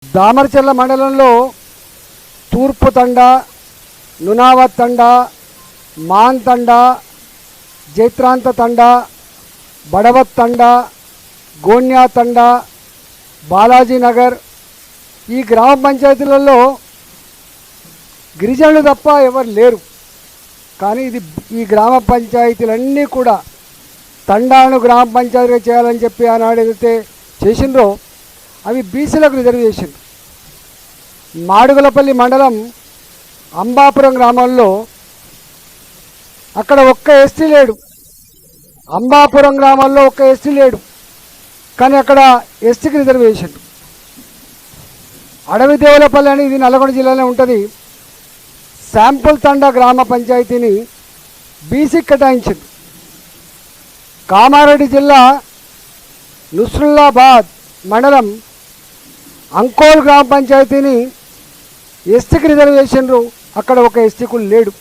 దామరచెర్ల మండలంలో తూర్పు తండ, నునావత్ తండ, మాన్ తండ, జైత్రాంత తండ, బడవత్ తండ, గోన్యా తండ, బాలాజీనగర్ ఈ గ్రామ పంచాయతీలలో గిరిజనులు తప్ప ఎవరు లేరు. కానీ ఈ గ్రామ పంచాయతీలన్నీ కూడా తండాను గ్రామ పంచాయతీగా చేయాలని చెప్పి ఆనాడు ఏదైతే చేసిండ్రో అవి బీసీలకు రిజర్వేషన్. మాడుగులపల్లి మండలం అంబాపురం గ్రామంలో అక్కడ ఒక్క ఎస్టీ లేడు. అంబాపురం గ్రామంలో ఒక్క ఎస్టీ లేడు, కానీ అక్కడ ఎస్టీకి రిజర్వేషన్. అడవి దేవులపల్లి అని ఇది నల్గొండ జిల్లాలో ఉంటుంది. శాంపుల్ తండా గ్రామ పంచాయతీని బీసీకి కేటాయించింది. కామారెడ్డి జిల్లా నుస్రుల్లాబాద్ మండలం అంకోల్ గ్రామ పంచాయతీని ఎస్టీకి రిజర్వేషన్లు, అక్కడ ఒక ఎస్టీ కూడా లేడు.